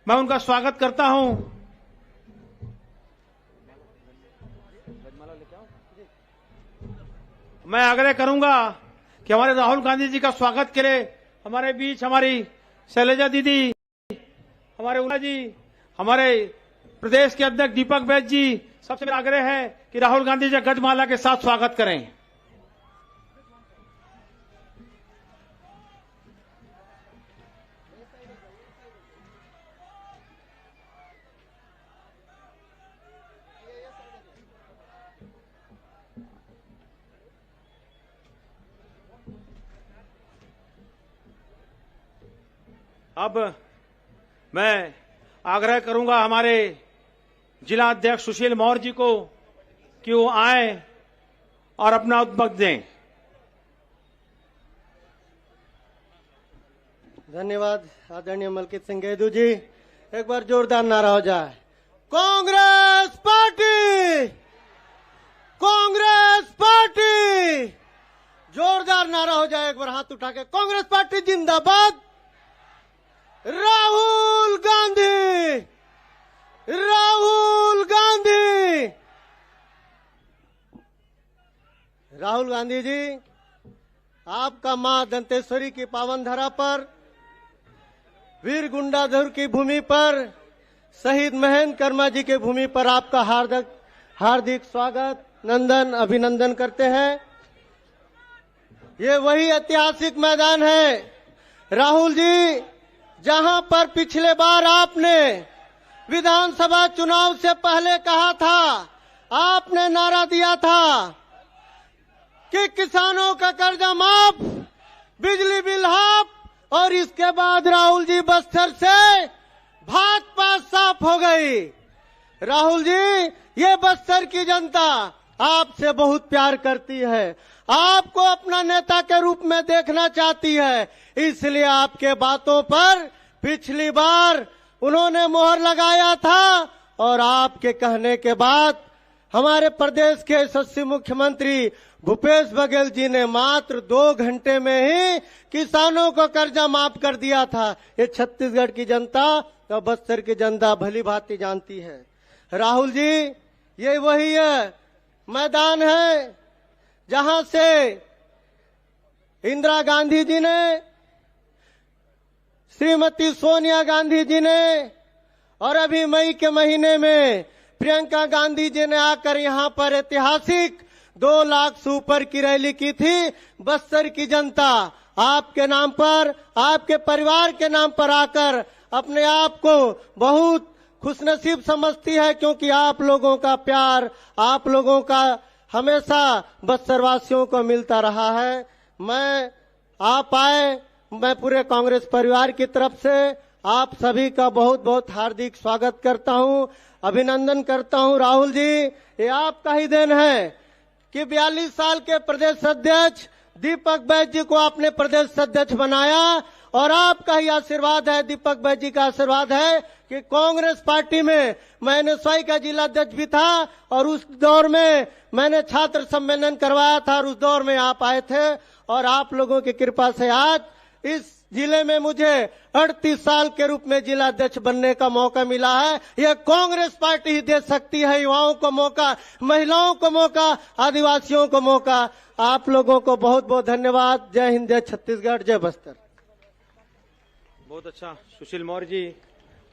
मैं उनका स्वागत करता हूं। मैं आग्रह करूंगा कि हमारे राहुल गांधी जी का स्वागत के लिए हमारे बीच हमारी शैलजा दीदी, हमारे उना जी, हमारे प्रदेश के अध्यक्ष दीपक बैज जी, सबसे मेरा आग्रह है कि राहुल गांधी जी गजमाला के साथ स्वागत करें। अब मैं आग्रह करूंगा हमारे जिला अध्यक्ष सुशील मौर्य जी को कि वो आए और अपना उद्बोधन दें। धन्यवाद आदरणीय मलकित सिंह गेदू जी। एक बार जोरदार नारा हो जाए, कांग्रेस पार्टी, कांग्रेस पार्टी। जोरदार नारा हो जाए, एक बार हाथ उठा के, कांग्रेस पार्टी जिंदाबाद, राहुल गांधी, राहुल गांधी। राहुल गांधी जी, आपका मां दंतेश्वरी की पावन धरा पर, वीर गुंडाधुर की भूमि पर, शहीद महेंद्र कर्मा जी की भूमि पर आपका हार्दिक स्वागत, नंदन अभिनंदन करते हैं। ये वही ऐतिहासिक मैदान है राहुल जी, जहां पर पिछले बार आपने विधानसभा चुनाव से पहले कहा था, आपने नारा दिया था कि किसानों का कर्जा माफ, बिजली बिल हाफ, और इसके बाद राहुल जी बस्तर से भाजपा साफ हो गई। राहुल जी, ये बस्तर की जनता आपसे बहुत प्यार करती है, आपको अपना नेता के रूप में देखना चाहती है, इसलिए आपके बातों पर पिछली बार उन्होंने मोहर लगाया था, और आपके कहने के बाद हमारे प्रदेश के यशस्वी मुख्यमंत्री भूपेश बघेल जी ने मात्र 2 घंटे में ही किसानों को कर्जा माफ कर दिया था। ये छत्तीसगढ़ की जनता और बस्तर की जनता भली भांति जानती है। राहुल जी, ये वही है मैदान है जहां से इंदिरा गांधी जी ने, श्रीमती सोनिया गांधी जी ने, और अभी मई के महीने में प्रियंका गांधी जी ने आकर यहां पर ऐतिहासिक 2 लाख से ऊपर की रैली की थी। बस्तर की जनता आपके नाम पर, आपके परिवार के नाम पर आकर अपने आप को बहुत खुशनसीब समझती है, क्योंकि आप लोगों का प्यार, आप लोगों का हमेशा बस्तर वासियों को मिलता रहा है। आप आए, मैं पूरे कांग्रेस परिवार की तरफ से आप सभी का बहुत बहुत हार्दिक स्वागत करता हूं, अभिनंदन करता हूं। राहुल जी, ये आपका ही देन है कि 42 साल के प्रदेश अध्यक्ष दीपक बैज जी को आपने प्रदेश अध्यक्ष बनाया, और आपका ही आशीर्वाद है, दीपक बैज जी का आशीर्वाद है कि कांग्रेस पार्टी में मैंने स्वयं का जिला अध्यक्ष भी था, और उस दौर में मैंने छात्र सम्मेलन करवाया था, और उस दौर में आप आए थे, और आप लोगों की कृपा से आज इस जिले में मुझे 38 साल के रूप में जिला अध्यक्ष बनने का मौका मिला है। यह कांग्रेस पार्टी ही दे सकती है युवाओं को मौका, महिलाओं को मौका, आदिवासियों को मौका। आप लोगों को बहुत बहुत धन्यवाद। जय हिंद, जय छत्तीसगढ़, जय बस्तर। बहुत अच्छा सुशील मौर्य जी।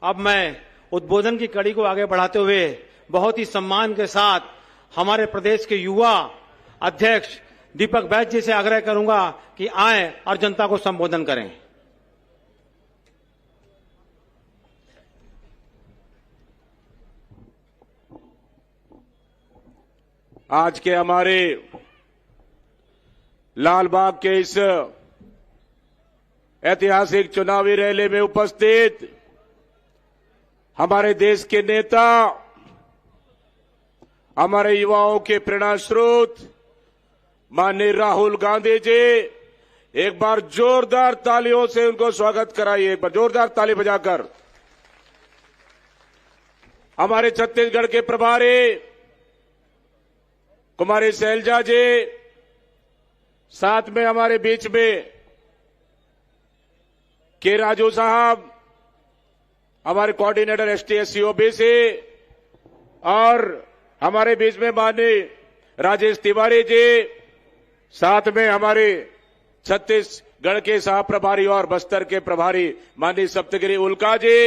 अब मैं उद्बोधन की कड़ी को आगे बढ़ाते हुए बहुत ही सम्मान के साथ हमारे प्रदेश के युवा अध्यक्ष दीपक बैज जी से आग्रह करूंगा कि आए और जनता को संबोधन करें। आज के हमारे लालबाग के इस ऐतिहासिक चुनावी रैली में उपस्थित हमारे देश के नेता, हमारे युवाओं के प्रेरणा स्रोत माननीय राहुल गांधी जी, एक बार जोरदार तालियों से उनको स्वागत कराइए, एक बार जोरदार ताली बजाकर। हमारे छत्तीसगढ़ के प्रभारी कुमारी शैलजा जी, साथ में हमारे बीच में के राजू साहब, हमारे कोऑर्डिनेटर एसटी ओबीसी और हमारे बीच में माननीय राजेश तिवारी जी, साथ में हमारे छत्तीसगढ़ के सह प्रभारी और बस्तर के प्रभारी माननीय सप्तगिरी उल्का जी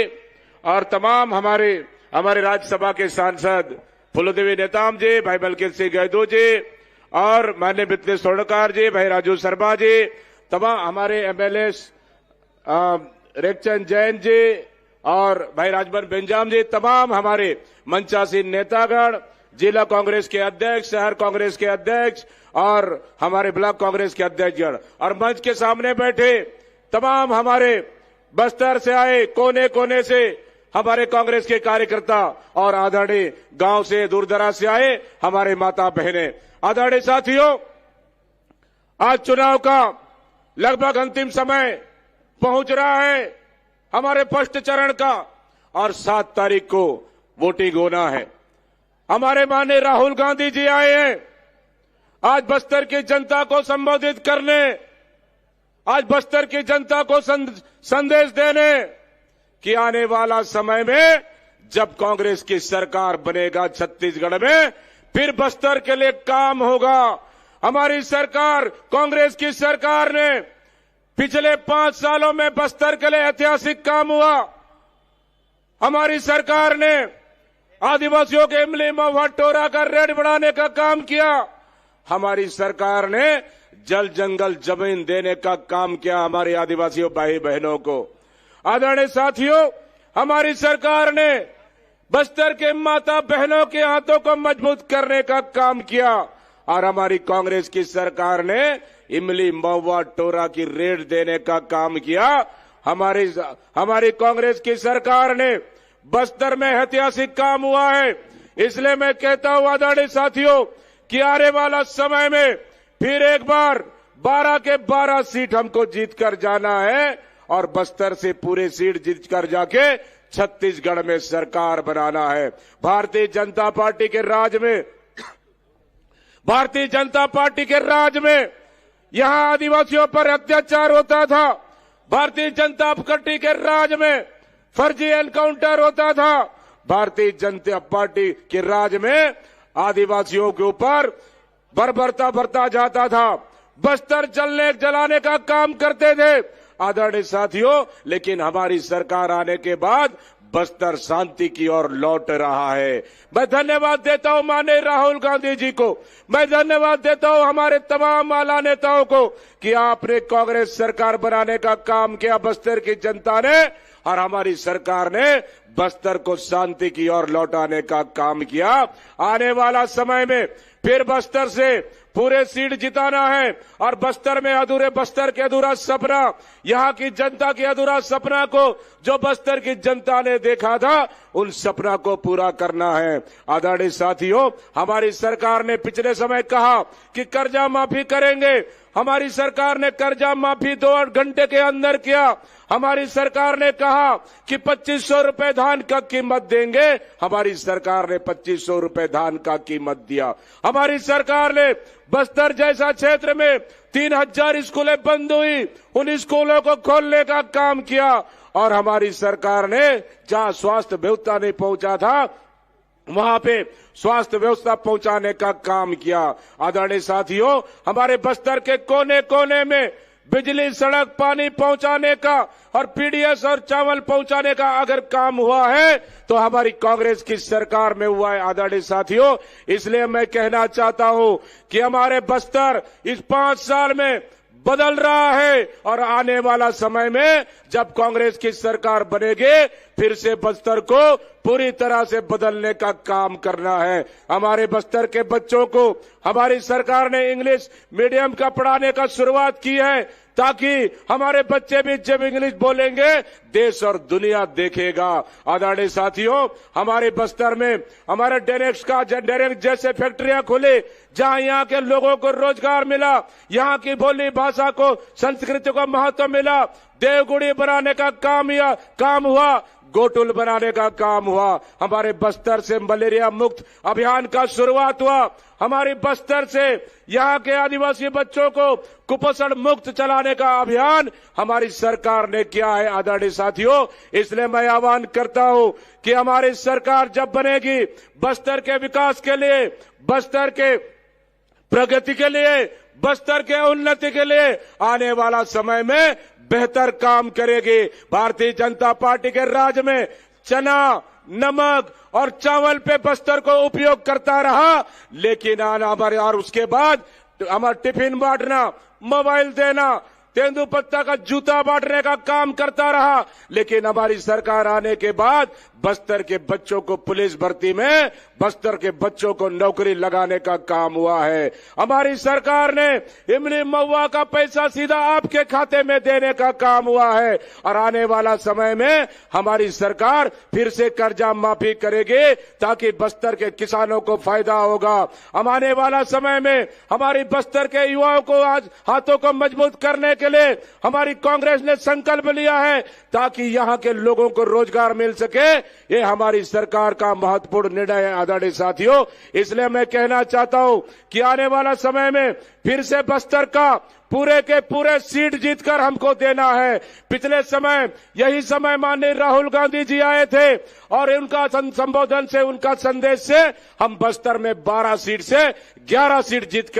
और तमाम हमारे राज्यसभा के सांसद फूलोदेवी नेताम जी, भाई बलकित सिंह गैदू जी और माननीय मिथिलेश स्वर्णकार जी, भाई राजू शर्मा जी, तमाम हमारे एमएलए रेखचंद जैन जी और भाई राजभर बेंजाम जी, तमाम हमारे मंचासीन नेतागण, जिला कांग्रेस के अध्यक्ष, शहर कांग्रेस के अध्यक्ष और हमारे ब्लॉक कांग्रेस के अध्यक्षगण और मंच के सामने बैठे तमाम हमारे बस्तर से आए कोने कोने से हमारे कांग्रेस के कार्यकर्ता और आदरणीय गांव से दूर दराज से आए हमारे माता बहनें, आदरणीय साथियों, आज चुनाव का लगभग अंतिम समय पहुंच रहा है, हमारे फर्स्ट चरण का, और 7 तारीख को वोटिंग होना है। हमारे माननीय राहुल गांधी जी आए हैं आज बस्तर की जनता को संबोधित करने, आज बस्तर की जनता को संदेश देने कि आने वाला समय में जब कांग्रेस की सरकार बनेगा छत्तीसगढ़ में, फिर बस्तर के लिए काम होगा। हमारी सरकार, कांग्रेस की सरकार ने पिछले 5 सालों में बस्तर के लिए ऐतिहासिक काम हुआ। हमारी सरकार ने आदिवासियों के इमली महुआ टोरा का रेट बढ़ाने का काम किया। हमारी सरकार ने जल जंगल जमीन देने का काम किया हमारे आदिवासियों भाई बहनों को। आदरणीय साथियों, हमारी सरकार ने बस्तर के माता बहनों के हाथों को मजबूत करने का काम किया और हमारी कांग्रेस की सरकार ने इमली महुआ टोरा की रेट देने का काम किया। हमारी कांग्रेस की सरकार ने बस्तर में ऐतिहासिक काम हुआ है। इसलिए मैं कहता हूं आदरणीय साथियों कि आने वाला समय में फिर एक बार 12 के 12 सीट हमको जीतकर जाना है और बस्तर से पूरे सीट जीतकर जाके छत्तीसगढ़ में सरकार बनाना है। भारतीय जनता पार्टी के राज में यहां आदिवासियों पर अत्याचार होता था। भारतीय जनता पार्टी के राज में फर्जी एनकाउंटर होता था। भारतीय जनता पार्टी के राज में आदिवासियों के ऊपर बर्बरता बरता जाता था, बस्तर जलाने का काम करते थे आदरणीय साथियों। लेकिन हमारी सरकार आने के बाद बस्तर शांति की ओर लौट रहा है। मैं धन्यवाद देता हूं माननीय राहुल गांधी जी को, मैं धन्यवाद देता हूं हमारे तमाम आला नेताओं को कि आपने कांग्रेस सरकार बनाने का काम किया बस्तर की जनता ने, और हमारी सरकार ने बस्तर को शांति की ओर लौटाने का काम किया। आने वाला समय में फिर बस्तर से पूरे सीट जिताना है और बस्तर के अधूरा सपना, यहां की जनता के अधूरा सपना को जो बस्तर की जनता ने देखा था, उन सपना को पूरा करना है। आदरणीय साथियों, हमारी सरकार ने पिछले समय कहा कि कर्जा माफी करेंगे। हमारी सरकार ने कर्जा माफी 2 घंटे के अंदर किया। हमारी सरकार ने कहा कि 2500 रुपए धान का कीमत देंगे। हमारी सरकार ने 2500 रुपए धान का कीमत दिया। हमारी सरकार ने बस्तर जैसा क्षेत्र में 3000 स्कूलें बंद हुई, उन स्कूलों को खोलने का काम किया। और हमारी सरकार ने जहां स्वास्थ्य व्यवस्था नहीं पहुंचा था, वहां पे स्वास्थ्य व्यवस्था पहुंचाने का काम किया। आदरणीय साथियों, हमारे बस्तर के कोने कोने में बिजली, सड़क, पानी पहुंचाने का और पीडीएस और चावल पहुंचाने का अगर काम हुआ है तो हमारी कांग्रेस की सरकार में हुआ है। आदरणीय साथियों, इसलिए मैं कहना चाहता हूं कि हमारे बस्तर इस 5 साल में बदल रहा है और आने वाला समय में जब कांग्रेस की सरकार बनेगी, फिर से बस्तर को पूरी तरह से बदलने का काम करना है। हमारे बस्तर के बच्चों को हमारी सरकार ने इंग्लिश मीडियम का पढ़ाने का शुरुआत की है, ताकि हमारे बच्चे भी जब इंग्लिश बोलेंगे देश और दुनिया देखेगा। आदरणीय साथियों, हमारे बस्तर में हमारे डेरेक्स जैसे फैक्ट्रियां खुली, जहां यहाँ के लोगों को रोजगार मिला, यहाँ की बोली भाषा को, संस्कृति को महत्व मिला। देवगुड़ी बनाने का काम हुआ, गोटुल बनाने का काम हुआ। हमारे बस्तर से मलेरिया मुक्त अभियान का शुरुआत हुआ। हमारी बस्तर से यहाँ के आदिवासी बच्चों को कुपोषण मुक्त चलाने का अभियान हमारी सरकार ने किया है आदरणीय साथियों। इसलिए मैं आह्वान करता हूं कि हमारी सरकार जब बनेगी, बस्तर के विकास के लिए, बस्तर के प्रगति के लिए, बस्तर के उन्नति के लिए आने वाला समय में बेहतर काम करेगी। भारतीय जनता पार्टी के राज में चना, नमक और चावल पे बस्तर को उपयोग करता रहा, लेकिन आना हमारे और उसके बाद हमारा टिफिन बांटना, मोबाइल देना, तेंदुपत्ता का जूता बांटने का काम करता रहा। लेकिन हमारी सरकार आने के बाद बस्तर के बच्चों को पुलिस भर्ती में, बस्तर के बच्चों को नौकरी लगाने का काम हुआ है। हमारी सरकार ने इमली महुआ का पैसा सीधा आपके खाते में देने का काम हुआ है। और आने वाला समय में हमारी सरकार फिर से कर्जा माफी करेगी ताकि बस्तर के किसानों को फायदा होगा। हम आने वाला समय में हमारी बस्तर के युवाओं को आज हाथों को मजबूत करने के लिए हमारी कांग्रेस ने संकल्प लिया है ताकि यहां के लोगों को रोजगार मिल सके। ये हमारी सरकार का महत्वपूर्ण निर्णय है आदरणीय साथियों। इसलिए मैं कहना चाहता हूं कि आने वाला समय में फिर से बस्तर का पूरे के पूरे सीट जीतकर हमको देना है। पिछले समय यही समय माननीय राहुल गांधी जी आए थे और उनका संबोधन से, उनका संदेश से हम बस्तर में 12 सीट से 11 सीट जीत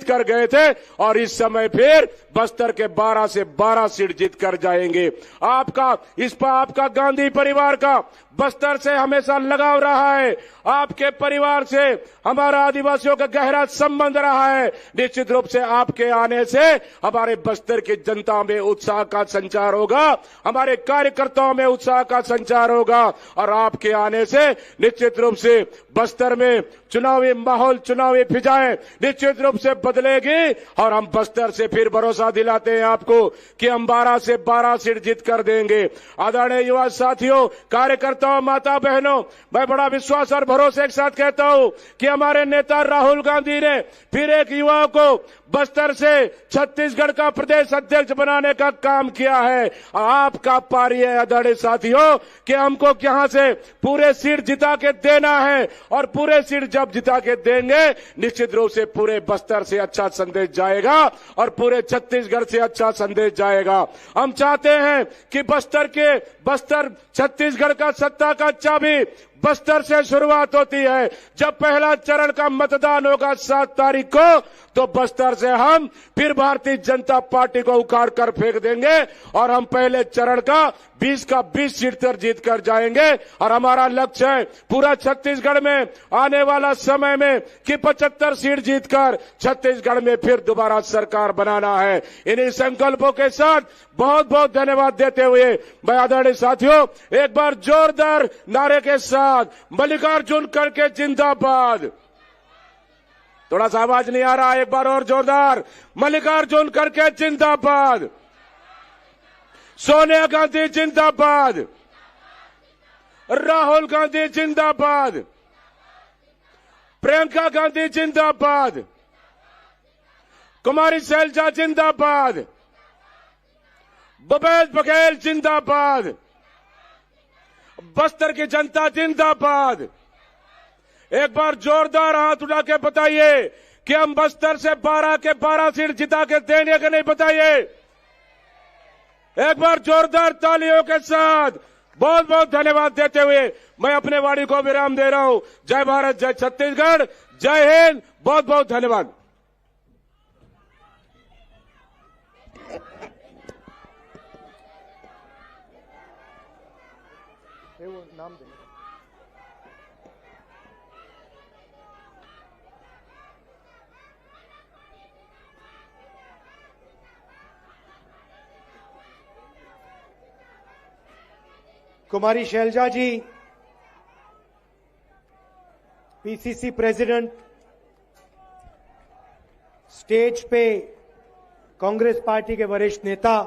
कर गए थे और इस समय फिर बस्तर के 12 से 12 सीट जीत कर जाएंगे। आपका गांधी परिवार का बस्तर से हमेशा लगाव रहा है। आपके परिवार से हमारा आदिवासियों का गहरा संबंध रहा है। निश्चित रूप से आपके आने से हमारे बस्तर की जनता में उत्साह का संचार होगा, हमारे कार्यकर्ताओं में उत्साह का संचार होगा और आपके आने से निश्चित रूप से बस्तर में चुनावी माहौल, चुनावी फिजाएं निश्चित रूप से बदलेगी और हम बस्तर से फिर भरोसा दिलाते हैं आपको कि हम 12 से 12 सीट जीत कर देंगे। आदरणीय युवा साथियों, कार्यकर्ताओं, माता बहनों, मैं बड़ा विश्वास और भरोसे के साथ कहता हूं कि हमारे नेता राहुल गांधी ने फिर एक युवा को बस्तर से छत्तीसगढ़ का प्रदेश अध्यक्ष बनाने का काम किया है। आपका पारी है आदरणीय साथियों कि हमको यहां से पूरे सीट जिता के देना है और पूरे सीट जब जिता के देंगे निश्चित रूप से पूरे बस्तर से अच्छा संदेश जाएगा और पूरे छत्तीसगढ़ से अच्छा संदेश जाएगा। हम चाहते हैं कि बस्तर छत्तीसगढ़ का सत्ता का चाबी बस्तर से शुरुआत होती है। जब पहला चरण का मतदान होगा 7 तारीख को, तो बस्तर से हम फिर भारतीय जनता पार्टी को उखाड़ कर फेंक देंगे और हम पहले चरण का 20 का 20 सीट तक जीत कर जाएंगे। और हमारा लक्ष्य है पूरा छत्तीसगढ़ में आने वाला समय में कि 75 सीट जीतकर छत्तीसगढ़ में फिर दोबारा सरकार बनाना है। इन्हीं संकल्पों के साथ बहुत बहुत धन्यवाद देते हुए मैं आदरणीय साथियों एक बार जोरदार नारे के साथ मल्लिकार्जुन खड़गे जिंदाबाद। थोड़ा सा आवाज नहीं आ रहा, एक बार और जोरदार, मल्लिकार्जुन खड़गे जिंदाबाद, सोनिया गांधी जिंदाबाद, राहुल गांधी जिंदाबाद, प्रियंका गांधी जिंदाबाद, कुमारी शैलजा जिंदाबाद, भूपेश बघेल जिंदाबाद, बस्तर की जनता जिंदाबाद। एक बार जोरदार हाथ उठा के बताइए कि हम बस्तर से 12 के 12 सीट जिता के देंगे कि नहीं, बताइए एक बार जोरदार तालियों के साथ। बहुत बहुत धन्यवाद देते हुए मैं अपने वाणी को विराम दे रहा हूं। जय भारत, जय छत्तीसगढ़, जय हिंद, बहुत बहुत धन्यवाद। नाम दे। कुमारी शैलजा जी, पीसीसी प्रेसिडेंट, स्टेज पे कांग्रेस पार्टी के वरिष्ठ नेता,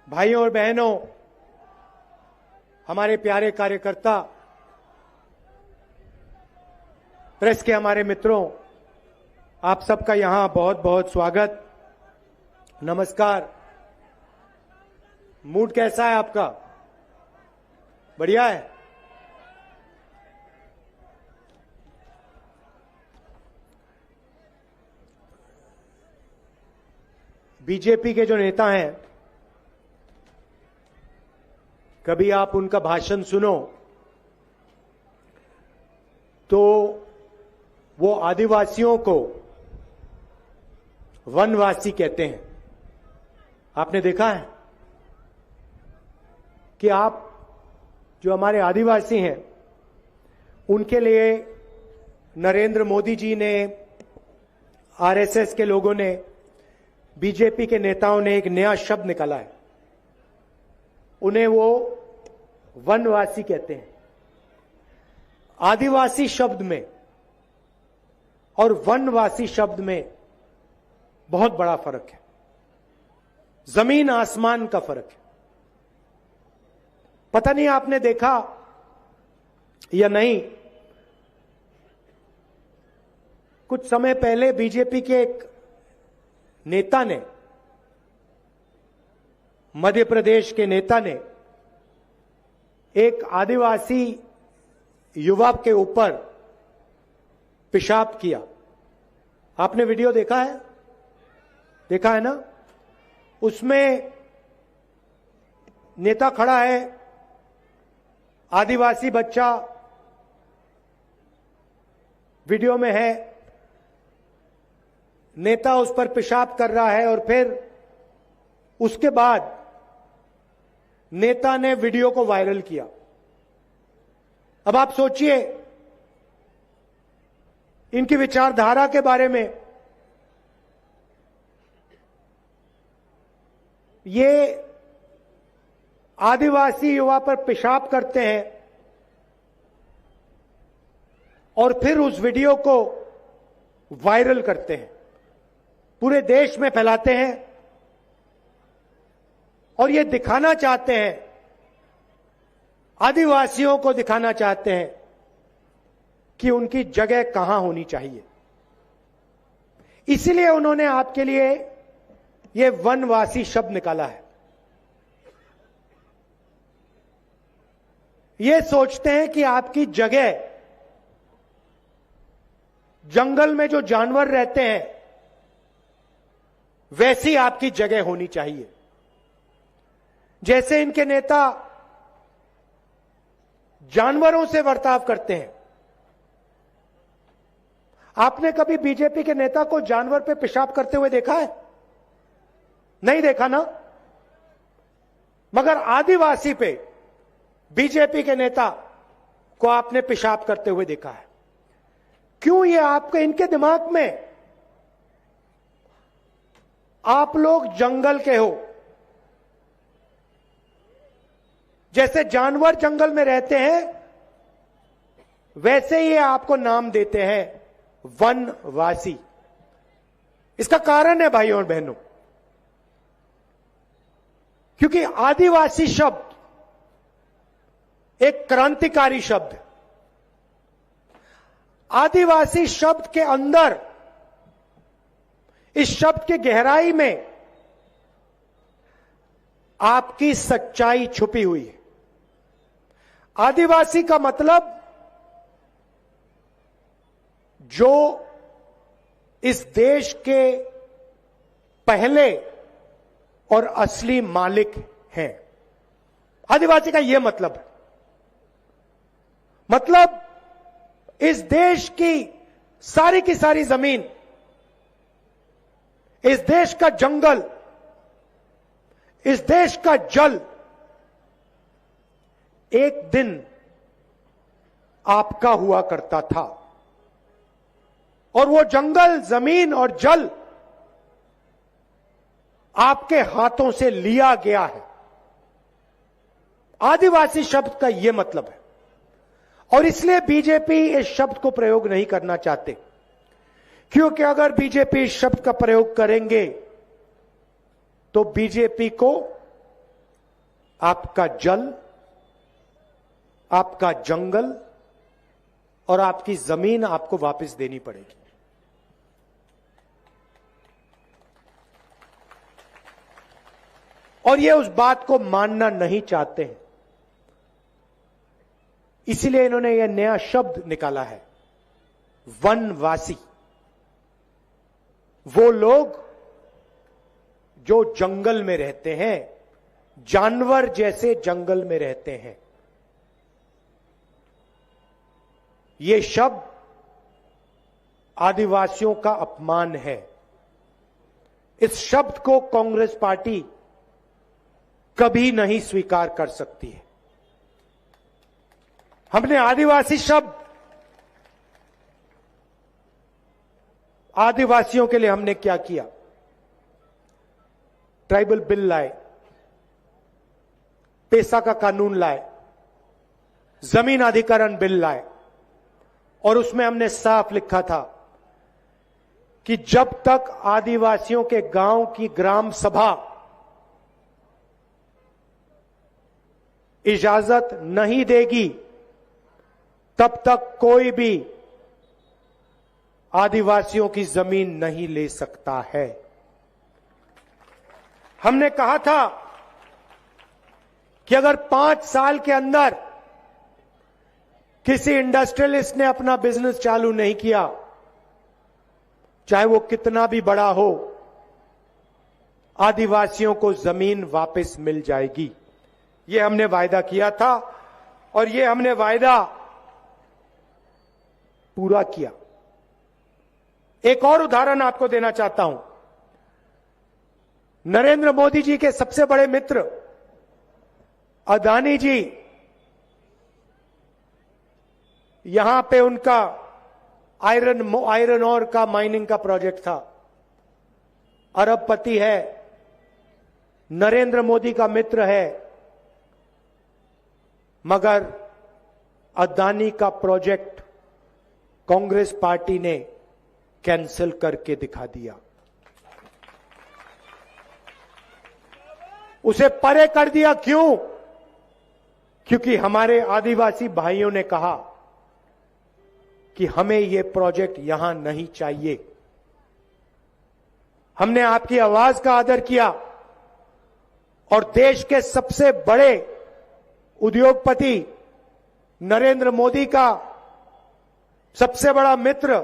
भाइयों और बहनों, हमारे प्यारे कार्यकर्ता, प्रेस के हमारे मित्रों, आप सबका यहां बहुत बहुत स्वागत, नमस्कार। मूड कैसा है आपका? बढ़िया है? बीजेपी के जो नेता हैं, कभी आप उनका भाषण सुनो तो वो आदिवासियों को वनवासी कहते हैं। आपने देखा है कि आप जो हमारे आदिवासी हैं उनके लिए नरेंद्र मोदी जी ने, आरएसएस के लोगों ने, बीजेपी के नेताओं ने एक नया शब्द निकाला है। उन्हें वो वनवासी कहते हैं। आदिवासी शब्द में और वनवासी शब्द में बहुत बड़ा फर्क है, जमीन आसमान का फर्क है। पता नहीं आपने देखा या नहीं, कुछ समय पहले बीजेपी के एक नेता ने, मध्य प्रदेश के नेता ने एक आदिवासी युवा के ऊपर पेशाब किया। आपने वीडियो देखा है? देखा है ना? उसमें नेता खड़ा है, आदिवासी बच्चा वीडियो में है, नेता उस पर पेशाब कर रहा है और फिर उसके बाद नेता ने वीडियो को वायरल किया। अब आप सोचिए इनकी विचारधारा के बारे में। ये आदिवासी युवा पर पेशाब करते हैं और फिर उस वीडियो को वायरल करते हैं, पूरे देश में फैलाते हैं और ये दिखाना चाहते हैं, आदिवासियों को दिखाना चाहते हैं कि उनकी जगह कहां होनी चाहिए। इसलिए उन्होंने आपके लिए ये वनवासी शब्द निकाला है। ये सोचते हैं कि आपकी जगह, जंगल में जो जानवर रहते हैं वैसी आपकी जगह होनी चाहिए। जैसे इनके नेता जानवरों से बर्ताव करते हैं। आपने कभी बीजेपी के नेता को जानवर पे पेशाब करते हुए देखा है? नहीं देखा ना? मगर आदिवासी पे बीजेपी के नेता को आपने पेशाब करते हुए देखा है। क्यों? ये आपके, इनके दिमाग में आप लोग जंगल के हो, जैसे जानवर जंगल में रहते हैं वैसे ही आपको नाम देते हैं वनवासी। इसका कारण है भाइयों और बहनों, क्योंकि आदिवासी शब्द एक क्रांतिकारी शब्द है। आदिवासी शब्द के अंदर, इस शब्द की गहराई में आपकी सच्चाई छुपी हुई है। आदिवासी का मतलब जो इस देश के पहले और असली मालिक हैं। आदिवासी का यह मतलब है। मतलब इस देश की सारी जमीन, इस देश का जंगल, इस देश का जल एक दिन आपका हुआ करता था और वो जंगल, जमीन और जल आपके हाथों से लिया गया है। आदिवासी शब्द का यह मतलब है और इसलिए बीजेपी इस शब्द को प्रयोग नहीं करना चाहते, क्योंकि अगर बीजेपी इस शब्द का प्रयोग करेंगे तो बीजेपी को आपका जल, आपका जंगल और आपकी जमीन आपको वापस देनी पड़ेगी। और ये उस बात को मानना नहीं चाहते हैं। इसीलिए इन्होंने यह नया शब्द निकाला है, वनवासी। वो लोग जो जंगल में रहते हैं, जानवर जैसे जंगल में रहते हैं। ये शब्द आदिवासियों का अपमान है। इस शब्द को कांग्रेस पार्टी कभी नहीं स्वीकार कर सकती है। हमने आदिवासी शब्द, आदिवासियों के लिए हमने क्या किया? ट्राइबल बिल लाए, पेशा का कानून लाए, जमीन अधिग्रहण बिल लाए, और उसमें हमने साफ लिखा था कि जब तक आदिवासियों के गांव की ग्राम सभा इजाजत नहीं देगी, तब तक कोई भी आदिवासियों की जमीन नहीं ले सकता है। हमने कहा था कि अगर 5 साल के अंदर किसी इंडस्ट्रियलिस्ट ने अपना बिजनेस चालू नहीं किया, चाहे वो कितना भी बड़ा हो, आदिवासियों को जमीन वापस मिल जाएगी। ये हमने वायदा किया था और ये हमने वायदा पूरा किया। एक और उदाहरण आपको देना चाहता हूं। नरेंद्र मोदी जी के सबसे बड़े मित्र अदानी जी, यहां पे उनका आयरन ओर का माइनिंग का प्रोजेक्ट था। अरबपति है, नरेंद्र मोदी का मित्र है, मगर अदानी का प्रोजेक्ट कांग्रेस पार्टी ने कैंसिल करके दिखा दिया, उसे परे कर दिया। क्यों? क्योंकि हमारे आदिवासी भाइयों ने कहा कि हमें यह प्रोजेक्ट यहां नहीं चाहिए। हमने आपकी आवाज का आदर किया और देश के सबसे बड़े उद्योगपति नरेंद्र मोदी का सबसे बड़ा मित्र,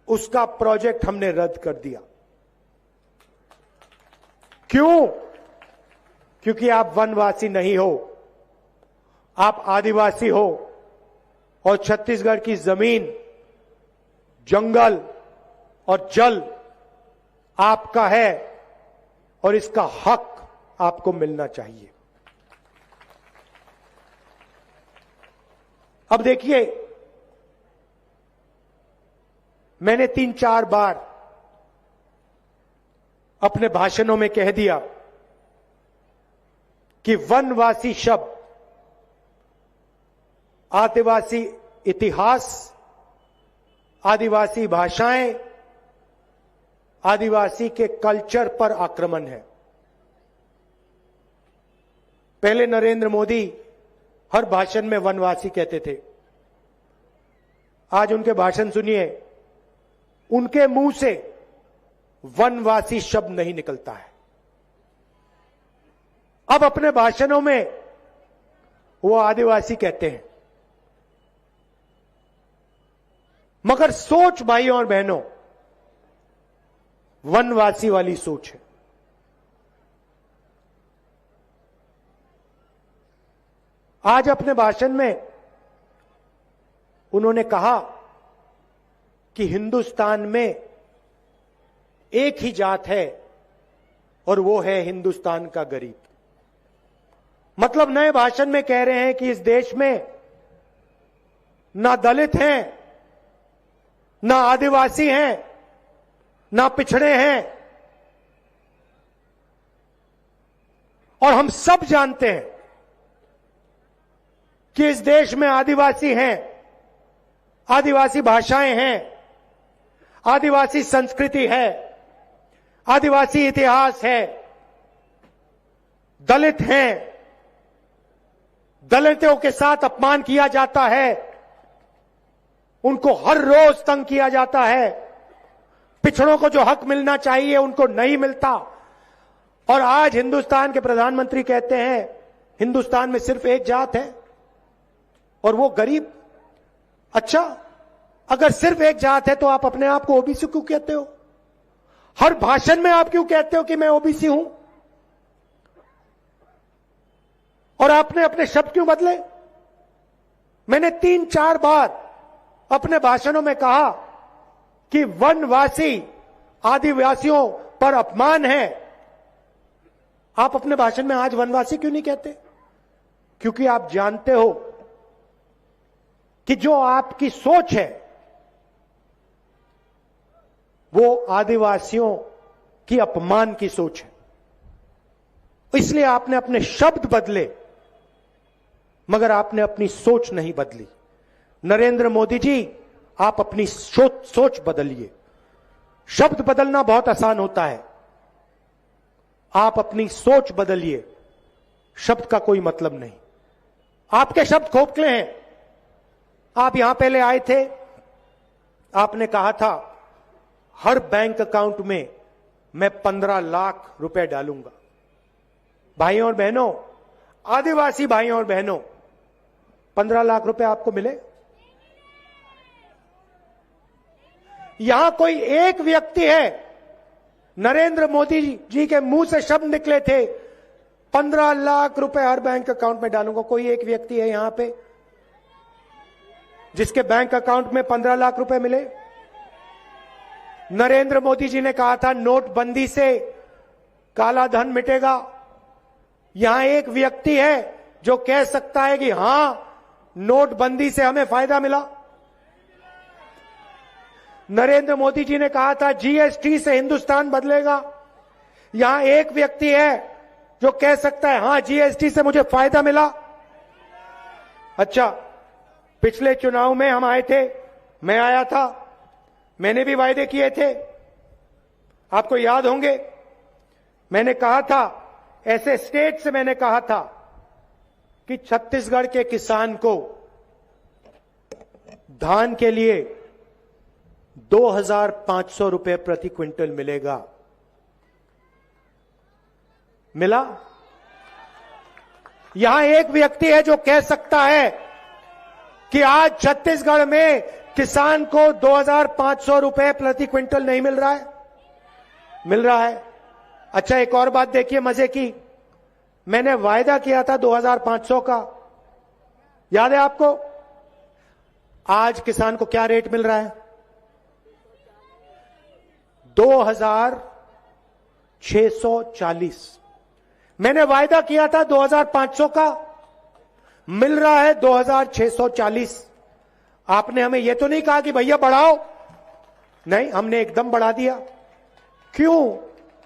उसका प्रोजेक्ट हमने रद्द कर दिया। क्यों? क्योंकि आप वनवासी नहीं हो, आप आदिवासी हो और छत्तीसगढ़ की जमीन, जंगल और जल आपका है और इसका हक आपको मिलना चाहिए। अब देखिए, मैंने 3-4 बार अपने भाषणों में कह दिया कि वनवासी शब्द आदिवासी इतिहास, आदिवासी भाषाएं, आदिवासी के कल्चर पर आक्रमण है। पहले नरेंद्र मोदी हर भाषण में वनवासी कहते थे। आज उनके भाषण सुनिए, उनके मुंह से वनवासी शब्द नहीं निकलता है। अब अपने भाषणों में वो आदिवासी कहते हैं, मगर सोच भाइयों और बहनों वनवासी वाली सोच है। आज अपने भाषण में उन्होंने कहा कि हिंदुस्तान में एक ही जात है और वो है हिंदुस्तान का गरीब। मतलब नए भाषण में कह रहे हैं कि इस देश में ना दलित हैं, ना आदिवासी हैं, ना पिछड़े हैं। और हम सब जानते हैं कि इस देश में आदिवासी हैं, आदिवासी भाषाएं हैं, आदिवासी संस्कृति है, आदिवासी इतिहास है, दलित हैं, दलितों के साथ अपमान किया जाता है, उनको हर रोज तंग किया जाता है, पिछड़ों को जो हक मिलना चाहिए उनको नहीं मिलता, और आज हिंदुस्तान के प्रधानमंत्री कहते हैं हिंदुस्तान में सिर्फ एक जात है और वो गरीब। अच्छा, अगर सिर्फ एक जात है तो आप अपने आप को ओबीसी क्यों कहते हो? हर भाषण में आप क्यों कहते हो कि मैं ओबीसी हूं? और आपने अपने शब्द क्यों बदले? मैंने 3-4 बार अपने भाषणों में कहा कि वनवासी आदिवासियों पर अपमान है। आप अपने भाषण में आज वनवासी क्यों नहीं कहते? क्योंकि आप जानते हो कि जो आपकी सोच है वो आदिवासियों की अपमान की सोच है। इसलिए आपने अपने शब्द बदले मगर आपने अपनी सोच नहीं बदली। नरेंद्र मोदी जी, आप अपनी सोच बदलिए। शब्द बदलना बहुत आसान होता है, आप अपनी सोच बदलिए। शब्द का कोई मतलब नहीं। आपके शब्द खोखले हैं। आप यहां पहले आए थे, आपने कहा था हर बैंक अकाउंट में मैं 15 लाख रुपए डालूंगा। भाइयों और बहनों, आदिवासी भाइयों और बहनों, 15 लाख रुपए आपको मिले? यहां कोई एक व्यक्ति है, नरेंद्र मोदी जी के मुंह से शब्द निकले थे 15 लाख रुपए हर बैंक अकाउंट में डालूंगा। कोई एक व्यक्ति है यहां पे जिसके बैंक अकाउंट में 15 लाख रुपए मिले? नरेंद्र मोदी जी ने कहा था नोटबंदी से काला धन मिटेगा। यहां एक व्यक्ति है जो कह सकता है कि हां, नोटबंदी से हमें फायदा मिला। नरेंद्र मोदी जी ने कहा था जीएसटी से हिंदुस्तान बदलेगा। यहां एक व्यक्ति है जो कह सकता है हां, जीएसटी से मुझे फायदा मिला। अच्छा, पिछले चुनाव में हम आए थे, मैं आया था, मैंने भी वायदे किए थे, आपको याद होंगे। मैंने कहा था, ऐसे स्टेट से मैंने कहा था कि छत्तीसगढ़ के किसान को धान के लिए 2,500 रुपए प्रति क्विंटल मिलेगा। मिला? यहां एक व्यक्ति है जो कह सकता है कि आज छत्तीसगढ़ में किसान को 2,500 रुपए प्रति क्विंटल नहीं मिल रहा है? मिल रहा है। अच्छा, एक और बात देखिए मजे की, मैंने वायदा किया था 2,500 का, याद है आपको? आज किसान को क्या रेट मिल रहा है? 2,640। मैंने वायदा किया था 2,500 का, मिल रहा है 2,640। आपने हमें यह तो नहीं कहा कि भैया बढ़ाओ, नहीं, हमने एकदम बढ़ा दिया। क्यों?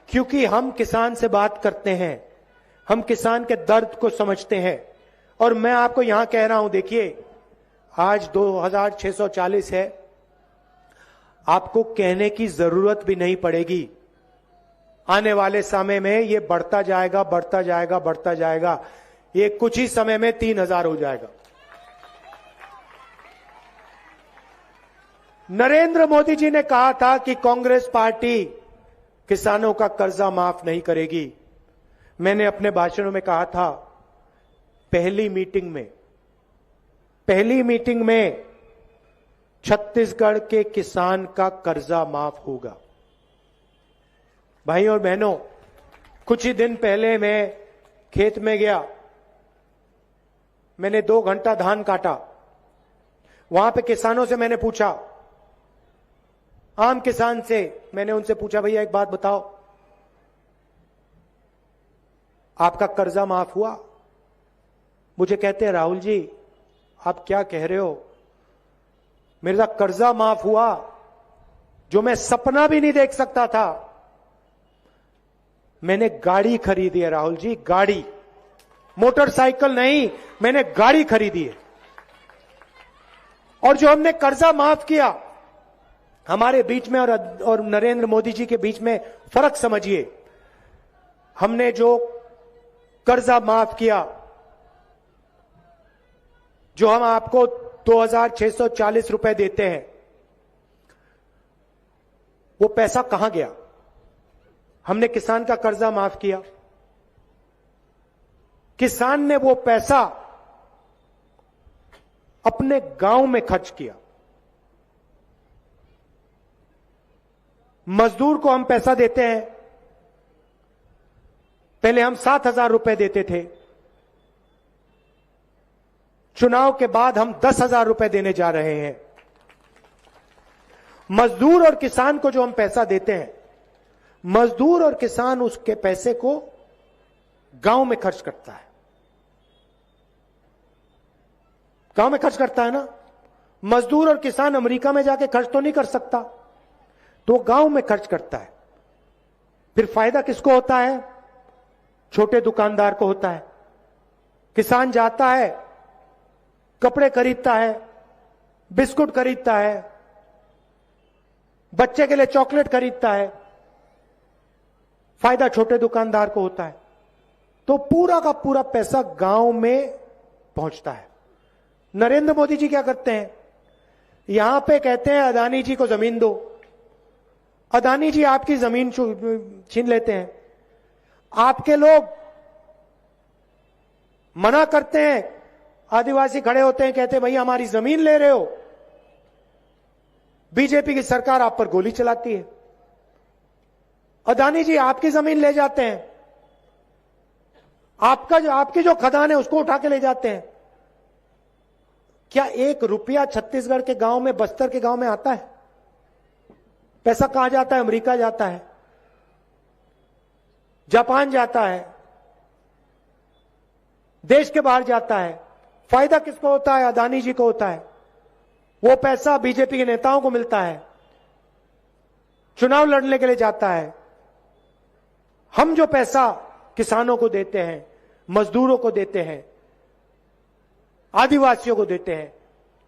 क्योंकि हम किसान से बात करते हैं, हम किसान के दर्द को समझते हैं। और मैं आपको यहां कह रहा हूं, देखिए आज 2,640 है, आपको कहने की जरूरत भी नहीं पड़ेगी। आने वाले समय में ये बढ़ता जाएगा, बढ़ता जाएगा, बढ़ता जाएगा। ये कुछ ही समय में 3,000 हो जाएगा। नरेंद्र मोदी जी ने कहा था कि कांग्रेस पार्टी किसानों का कर्जा माफ नहीं करेगी। मैंने अपने भाषणों में कहा था, पहली मीटिंग में छत्तीसगढ़ के किसान का कर्जा माफ होगा। भाइयों और बहनों, कुछ ही दिन पहले मैं खेत में गया, मैंने 2 घंटा धान काटा। वहां पे किसानों से मैंने पूछा, आम किसान से मैंने उनसे पूछा, भैया एक बात बताओ, आपका कर्जा माफ हुआ? मुझे कहते हैं, राहुल जी आप क्या कह रहे हो, मेरा कर्जा माफ हुआ जो मैं सपना भी नहीं देख सकता था। मैंने गाड़ी खरीदी है राहुल जी, गाड़ी, मोटरसाइकिल नहीं, मैंने गाड़ी खरीदी है। और जो हमने कर्जा माफ किया, हमारे बीच में और नरेंद्र मोदी जी के बीच में फर्क समझिए। हमने जो कर्जा माफ किया, जो हम आपको 2,640 रुपए देते हैं, वो पैसा कहां गया? हमने किसान का कर्जा माफ किया। किसान ने वो पैसा अपने गांव में खर्च किया। मजदूर को हम पैसा देते हैं, पहले हम 7,000 रुपए देते थे, चुनाव के बाद हम 10,000 रुपए देने जा रहे हैं। मजदूर और किसान को जो हम पैसा देते हैं, मजदूर और किसान उसके पैसे को गांव में खर्च करता है। गांव में खर्च करता है ना। मजदूर और किसान अमेरिका में जाके खर्च तो नहीं कर सकता, तो गांव में खर्च करता है। फिर फायदा किसको होता है? छोटे दुकानदार को होता है। किसान जाता है, कपड़े खरीदता है, बिस्कुट खरीदता है, बच्चे के लिए चॉकलेट खरीदता है, फायदा छोटे दुकानदार को होता है। तो पूरा का पूरा पैसा गांव में पहुंचता है। नरेंद्र मोदी जी क्या करते हैं? यहां पे कहते हैं अदानी जी को जमीन दो। अदानी जी आपकी जमीन छीन लेते हैं। आपके लोग मना करते हैं, आदिवासी खड़े होते हैं, कहते हैं भैया हमारी जमीन ले रहे हो। बीजेपी की सरकार आप पर गोली चलाती है। अदानी जी आपकी जमीन ले जाते हैं, आपकी जो खदान है उसको उठा के ले जाते हैं। क्या 1 रुपया छत्तीसगढ़ के गांव में, बस्तर के गांव में आता है? पैसा कहां जाता है? अमेरिका जाता है, जापान जाता है, देश के बाहर जाता है। फायदा किसको होता है? अदानी जी को होता है। वो पैसा बीजेपी के नेताओं को मिलता है, चुनाव लड़ने के लिए जाता है। हम जो पैसा किसानों को देते हैं, मजदूरों को देते हैं, आदिवासियों को देते हैं,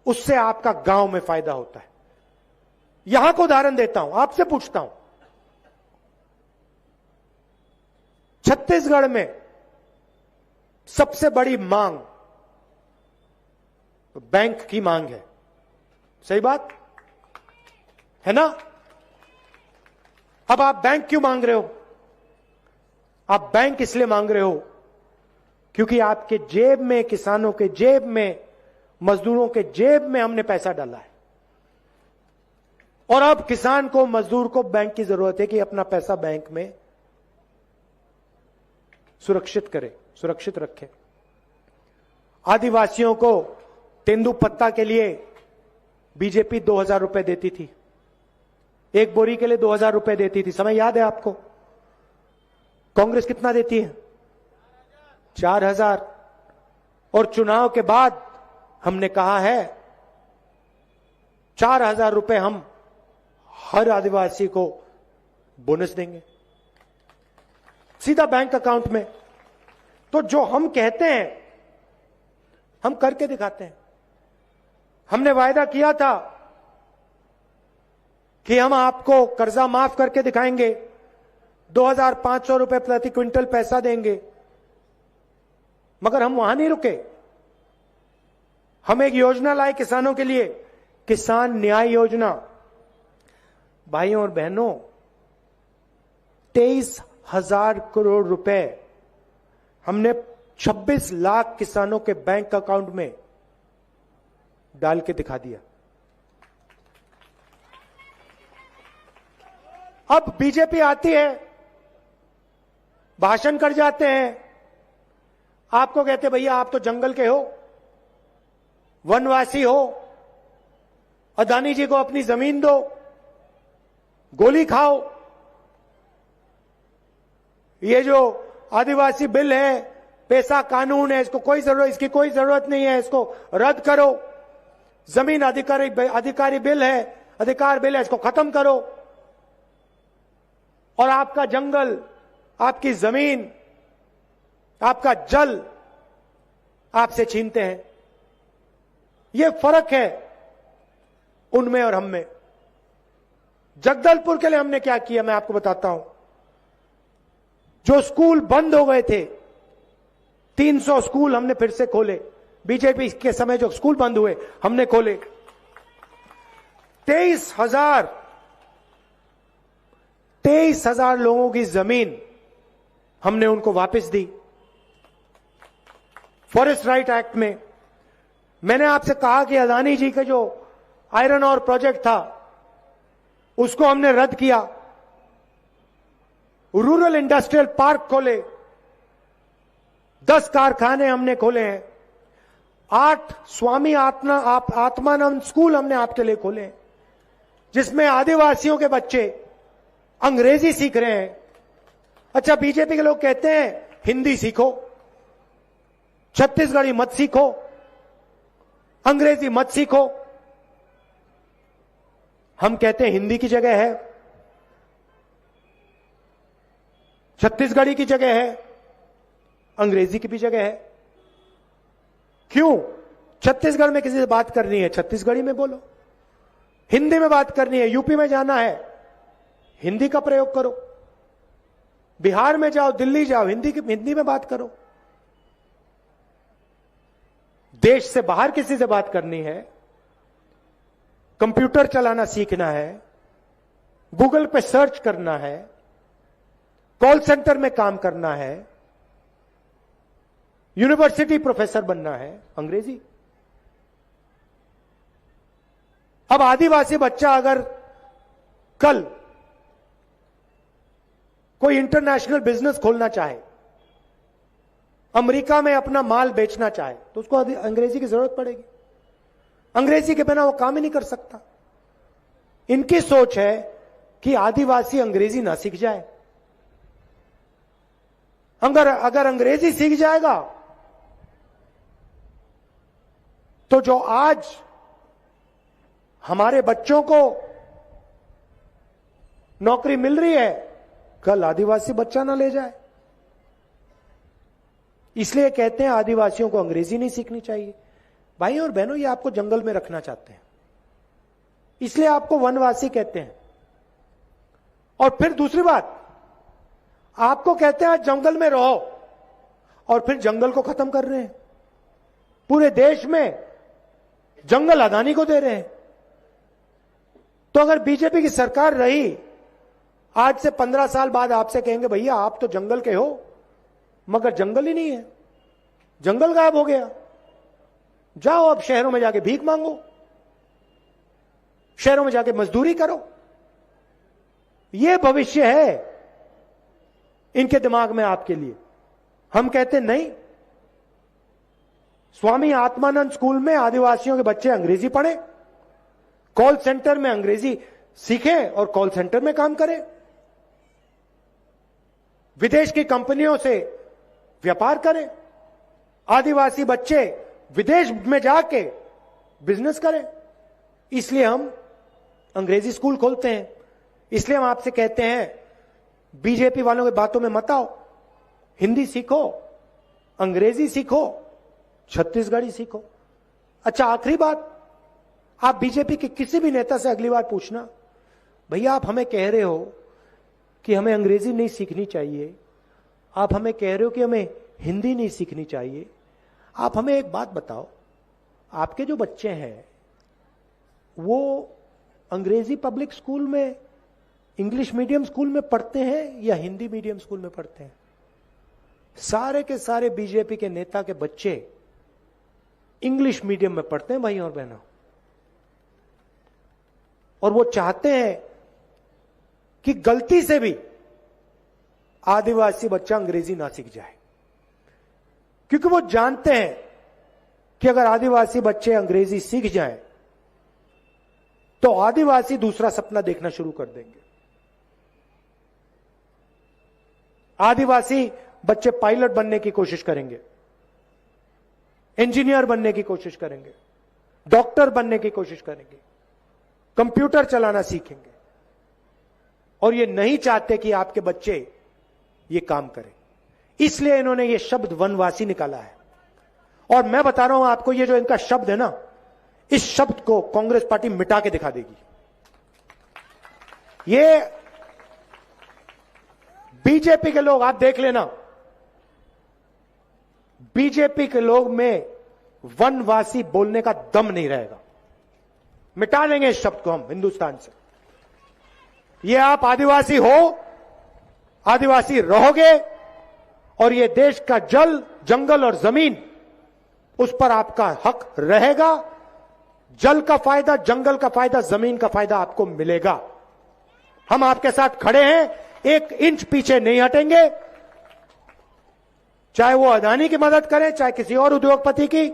उससे आपका गांव में फायदा होता है। यहां को उदाहरण देता हूं, आपसे पूछता हूं, छत्तीसगढ़ में सबसे बड़ी मांग बैंक की मांग है। सही बात है ना? अब आप बैंक क्यों मांग रहे हो? आप बैंक इसलिए मांग रहे हो क्योंकि आपके जेब में, किसानों के जेब में, मजदूरों के जेब में हमने पैसा डाला है। और अब किसान को, मजदूर को बैंक की जरूरत है कि अपना पैसा बैंक में सुरक्षित करे, सुरक्षित रखे। आदिवासियों को तेंदुपत्ता के लिए बीजेपी 2,000 रुपए देती थी, एक बोरी के लिए 2,000 रुपए देती थी। समय याद है आपको? कांग्रेस कितना देती है? 4,000। और चुनाव के बाद हमने कहा है 4,000 रुपए हम हर आदिवासी को बोनस देंगे, सीधा बैंक अकाउंट में। तो जो हम कहते हैं हम करके दिखाते हैं। हमने वायदा किया था कि हम आपको कर्जा माफ करके दिखाएंगे, 2,500 रुपए प्रति क्विंटल पैसा देंगे। मगर हम वहां नहीं रुके। हम एक योजना लाए किसानों के लिए, किसान न्याय योजना। भाइयों और बहनों, 23,000 करोड़ रुपए हमने 26 लाख किसानों के बैंक अकाउंट में डाल के दिखा दिया। अब बीजेपी आती है, भाषण कर जाते हैं, आपको कहते भैया आप तो जंगल के हो, वनवासी हो, अदानी जी को अपनी जमीन दो, गोली खाओ। ये जो आदिवासी बिल है, पैसा कानून है, इसकी कोई जरूरत नहीं है, इसको रद्द करो। जमीन अधिकारी बिल है, अधिकार बिल है, इसको खत्म करो। और आपका जंगल, आपकी जमीन, आपका जल आपसे छीनते हैं। यह फर्क है उनमें और हम में। जगदलपुर के लिए हमने क्या किया मैं आपको बताता हूं। जो स्कूल बंद हो गए थे, 300 स्कूल हमने फिर से खोले। बीजेपी के समय जो स्कूल बंद हुए हमने खोले। 23,000 23,000 लोगों की जमीन हमने उनको वापस दी। फॉरेस्ट राइट एक्ट में मैंने आपसे कहा कि अदानी जी का जो आयरन और प्रोजेक्ट था उसको हमने रद्द किया। रूरल इंडस्ट्रियल पार्क खोले, 10 कारखाने हमने खोले हैं, 8 स्वामी आत्मानंद स्कूल हमने आपके लिए खोले हैं, जिसमें आदिवासियों के बच्चे अंग्रेजी सीख रहे हैं। अच्छा, बीजेपी के लोग कहते हैं हिंदी सीखो, छत्तीसगढ़ी मत सीखो, अंग्रेजी मत सीखो। हम कहते हैं हिंदी की जगह है, छत्तीसगढ़ी की जगह है, अंग्रेजी की भी जगह है। क्यों? छत्तीसगढ़ में किसी से बात करनी है, छत्तीसगढ़ी में बोलो। हिंदी में बात करनी है, यूपी में जाना है, हिंदी का प्रयोग करो। बिहार में जाओ, दिल्ली जाओ, हिंदी में बात करो। देश से बाहर किसी से बात करनी है, कंप्यूटर चलाना सीखना है, गूगल पे सर्च करना है, कॉल सेंटर में काम करना है, यूनिवर्सिटी प्रोफेसर बनना है, अंग्रेजी। अब आदिवासी बच्चा अगर कल कोई इंटरनेशनल बिजनेस खोलना चाहे, अमेरिका में अपना माल बेचना चाहे, तो उसको अंग्रेजी की जरूरत पड़ेगी। अंग्रेजी के बिना वो काम ही नहीं कर सकता। इनकी सोच है कि आदिवासी अंग्रेजी ना सीख जाए। अगर अंग्रेजी सीख जाएगा तो जो आज हमारे बच्चों को नौकरी मिल रही है, कल आदिवासी बच्चा ना ले जाए। इसलिए कहते हैं आदिवासियों को अंग्रेजी नहीं सीखनी चाहिए। भाई और बहनों, ये आपको जंगल में रखना चाहते हैं, इसलिए आपको वनवासी कहते हैं। और फिर दूसरी बात, आपको कहते हैं जंगल में रहो, और फिर जंगल को खत्म कर रहे हैं। पूरे देश में जंगल अदानी को दे रहे हैं। तो अगर बीजेपी की सरकार रही, आज से 15 साल बाद आपसे कहेंगे भैया आप तो जंगल के हो, मगर जंगल ही नहीं है, जंगल गायब हो गया। जाओ अब शहरों में जाके भीख मांगो, शहरों में जाके मजदूरी करो। यह भविष्य है इनके दिमाग में आपके लिए। हम कहते नहीं, स्वामी आत्मानंद स्कूल में आदिवासियों के बच्चे अंग्रेजी पढ़ें, कॉल सेंटर में अंग्रेजी सीखें और कॉल सेंटर में काम करें, विदेश की कंपनियों से व्यापार करें, आदिवासी बच्चे विदेश में जाके बिजनेस करें। इसलिए हम अंग्रेजी स्कूल खोलते हैं। इसलिए हम आपसे कहते हैं बीजेपी वालों की बातों में मत आओ, हिंदी सीखो, अंग्रेजी सीखो, छत्तीसगढ़ी सीखो। अच्छा, आखिरी बात, आप बीजेपी के किसी भी नेता से अगली बार पूछना, भैया आप हमें कह रहे हो कि हमें अंग्रेजी नहीं सीखनी चाहिए, आप हमें कह रहे हो कि हमें हिंदी नहीं सीखनी चाहिए, आप हमें एक बात बताओ, आपके जो बच्चे हैं वो अंग्रेजी पब्लिक स्कूल में, इंग्लिश मीडियम स्कूल में पढ़ते हैं या हिंदी मीडियम स्कूल में पढ़ते हैं? सारे के सारे बीजेपी के नेता के बच्चे इंग्लिश मीडियम में पढ़ते हैं भाई और बहनों, और वो चाहते हैं कि गलती से भी आदिवासी बच्चा अंग्रेजी ना सीख जाए, क्योंकि वो जानते हैं कि अगर आदिवासी बच्चे अंग्रेजी सीख जाएं तो आदिवासी दूसरा सपना देखना शुरू कर देंगे। आदिवासी बच्चे पायलट बनने की कोशिश करेंगे, इंजीनियर बनने की कोशिश करेंगे, डॉक्टर बनने की कोशिश करेंगे, कंप्यूटर चलाना सीखेंगे, और ये नहीं चाहते कि आपके बच्चे ये काम करें। इसलिए इन्होंने ये शब्द वनवासी निकाला है। और मैं बता रहा हूं आपको, ये जो इनका शब्द है ना, इस शब्द को कांग्रेस पार्टी मिटा के दिखा देगी। ये बीजेपी के लोग, आप देख लेना, बीजेपी के लोग में वनवासी बोलने का दम नहीं रहेगा। मिटा लेंगे इस शब्द को हम हिंदुस्तान से। ये आप आदिवासी हो, आदिवासी रहोगे, और ये देश का जल, जंगल और जमीन, उस पर आपका हक रहेगा। जल का फायदा, जंगल का फायदा, जमीन का फायदा आपको मिलेगा। हम आपके साथ खड़े हैं, 1 इंच पीछे नहीं हटेंगे। चाहे वो अदानी की मदद करें, चाहे किसी और उद्योगपति की,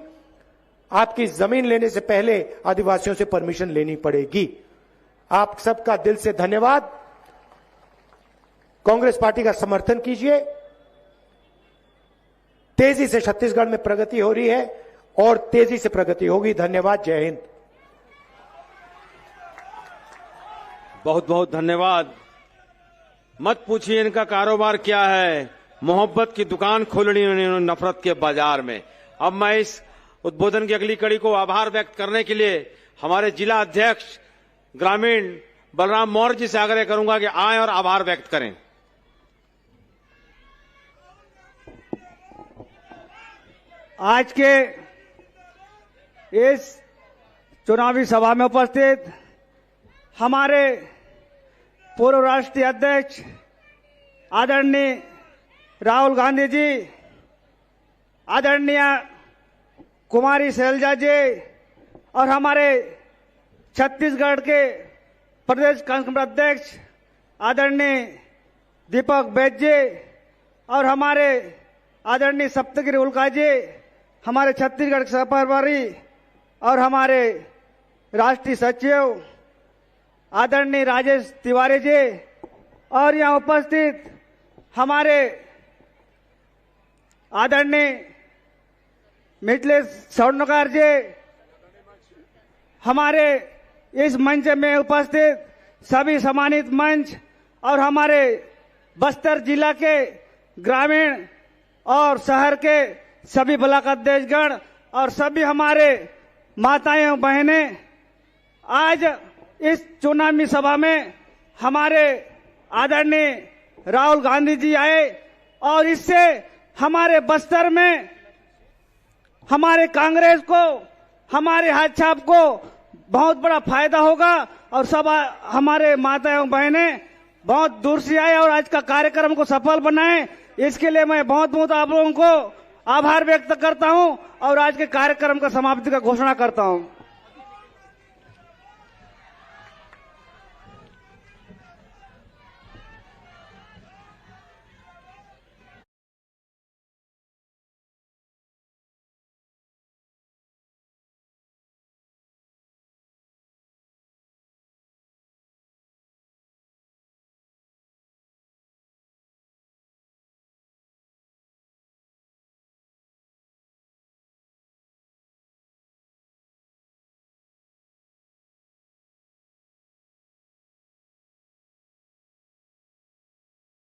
आपकी जमीन लेने से पहले आदिवासियों से परमिशन लेनी पड़ेगी। आप सबका दिल से धन्यवाद। कांग्रेस पार्टी का समर्थन कीजिए। तेजी से छत्तीसगढ़ में प्रगति हो रही है और तेजी से प्रगति होगी। धन्यवाद। जय हिंद। बहुत बहुत धन्यवाद। मत पूछिए इनका कारोबार क्या है, मोहब्बत की दुकान खोलनी उन्होंने नफरत के बाजार में। अब मैं इस उद्बोधन की अगली कड़ी को आभार व्यक्त करने के लिए हमारे जिला अध्यक्ष ग्रामीण बलराम मौर्य जी से आग्रह करूंगा कि आए और आभार व्यक्त करें। आज के इस चुनावी सभा में उपस्थित हमारे पूर्व राष्ट्रीय अध्यक्ष आदरणीय राहुल गांधी जी, आदरणीय कुमारी शैलजा जी और हमारे छत्तीसगढ़ के प्रदेश कांग्रेस अध्यक्ष आदरणीय दीपक बैद जी और हमारे आदरणीय सप्तगिरी उल्का जी, हमारे छत्तीसगढ़ के सहप्रभारी और हमारे राष्ट्रीय सचिव आदरणीय राजेश तिवारी जी और यहाँ उपस्थित हमारे आदरणीय मिथिलेश स्वर्णकार जी, हमारे इस मंच में उपस्थित सभी सम्मानित मंच और हमारे बस्तर जिला के ग्रामीण और शहर के सभी ब्लॉक अध्यक्षगण और सभी हमारे माताएं और बहनें, आज इस चुनावी सभा में हमारे आदरणीय राहुल गांधी जी आए और इससे हमारे बस्तर में हमारे कांग्रेस को, हमारे हाथ छाप को बहुत बड़ा फायदा होगा और सब हमारे माताएं और बहनें बहुत दूर से आए और आज का कार्यक्रम को सफल बनाए। इसके लिए मैं बहुत बहुत आप लोगों को आभार व्यक्त करता हूं और आज के कार्यक्रम का समाप्ति का घोषणा करता हूं।